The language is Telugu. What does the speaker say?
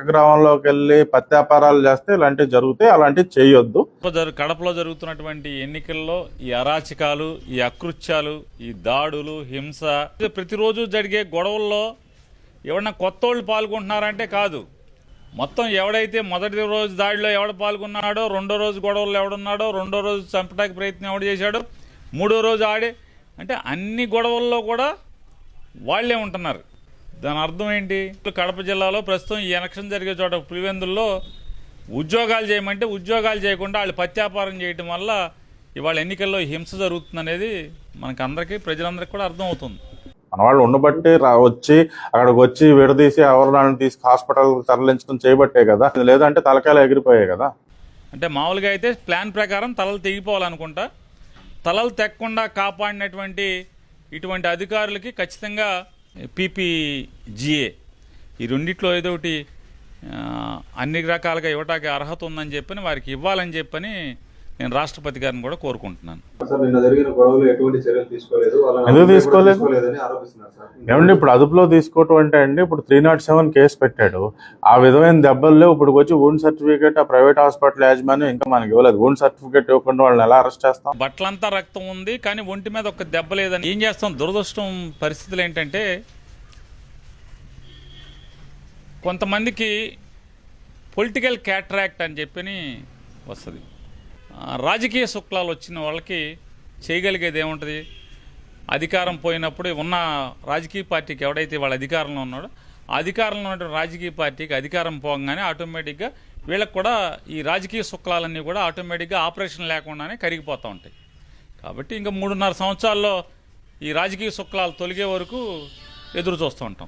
గ్రామంలోకి వెళ్ళి పత్యాపారాలు చేస్తే ఇలాంటివి జరుగుతాయి, అలాంటివి చేయొద్దు. కడపలో జరుగుతున్నటువంటి ఎన్నికల్లో ఈ అరాచకాలు, ఈ అకృత్యాలు, ఈ దాడులు, హింస, ప్రతిరోజు జరిగే గొడవల్లో ఎవరన్నా కొత్త వాళ్ళు పాల్గొంటున్నారంటే కాదు. మొత్తం ఎవడైతే మొదటి రోజు దాడిలో ఎవడు పాల్గొన్నాడో, రెండో రోజు గొడవల్లో ఎవడున్నాడో, రెండో రోజు చంపడానికి ప్రయత్నం ఎవడు చేశాడో, మూడో రోజు ఆడే, అంటే అన్ని గొడవల్లో కూడా వాళ్లే ఉంటున్నారు. దాని అర్థం ఏంటి? కడప జిల్లాలో ప్రస్తుతం ఈ ఎలక్షన్ జరిగే చోట పులివెందుల్లో ఉద్యోగాలు చేయమంటే ఉద్యోగాలు చేయకుండా వాళ్ళు పత్యాపారం చేయటం వల్ల ఇవాళ ఎన్నికల్లో హింస జరుగుతుందనేది మనకందరికీ, ప్రజలందరికీ కూడా అర్థం అవుతుంది. మన వాళ్ళు ఉండబట్టి వచ్చి అక్కడికి వచ్చి విడదీసి ఎవరిని తీసి హాస్పిటల్ తరలించడం చేయబట్టే కదా, లేదంటే తలకాయలు ఎగిరిపోయాయి కదా. అంటే మామూలుగా అయితే ప్లాన్ ప్రకారం తలలు తెగిపోవాలనుకుంటా. తలలు తెక్కకుండా కాపాడినటువంటి ఇటువంటి అధికారులకి ఖచ్చితంగా పీపీజీఏ ఈ రెండిట్లో ఏదో ఒకటి అన్ని రకాలుగా ఇవ్వటానికి అర్హత ఉందని చెప్పని వారికి ఇవ్వాలని చెప్పని నేను రాష్ట్రపతి గారిని కూడా కోరుకుంటున్నాను. ఎందుకు తీసుకోలేదు ఏమండి? ఇప్పుడు అదుపులో తీసుకోవటం అంటే అండి, ఇప్పుడు 307 కేసు పెట్టాడు. ఆ విధమైన దెబ్బలు లేవు. ఇప్పుడు వచ్చి వూండ్ సర్టిఫికేట్ ఆ ప్రైవేట్ హాస్పిటల్ యాజమాన్యం ఇంకా మనకి ఇవ్వలేదు. వూండ్ సర్టిఫికేట్ ఇవ్వకుండా వాళ్ళని ఎలా అరెస్ట్ చేస్తాం? బట్టలంతా రక్తం ఉంది కానీ ఒంటి మీద ఒక దెబ్బ లేదని ఏం చేస్తాం? దురదృష్టం పరిస్థితులు ఏంటంటే కొంతమందికి పొలిటికల్ క్యాటరాక్ట్ అని చెప్పని వస్తుంది. రాజకీయ శుక్లాలు వచ్చిన వాళ్ళకి చేయగలిగేది ఏముంటుంది? అధికారం పోయినప్పుడు ఉన్న రాజకీయ పార్టీకి ఎవడైతే వాళ్ళ అధికారంలో ఉన్నాడో ఆ అధికారంలో ఉన్నటువంటి రాజకీయ పార్టీకి అధికారం పోగానే ఆటోమేటిక్గా వీళ్ళకి కూడా ఈ రాజకీయ శుక్లాలన్నీ కూడా ఆటోమేటిక్గా ఆపరేషన్ లేకుండానే కరిగిపోతూ ఉంటాయి. కాబట్టి ఇంకా 3.5 సంవత్సరాల్లో ఈ రాజకీయ శుక్లాలు తొలగే వరకు ఎదురు చూస్తూ ఉంటాం.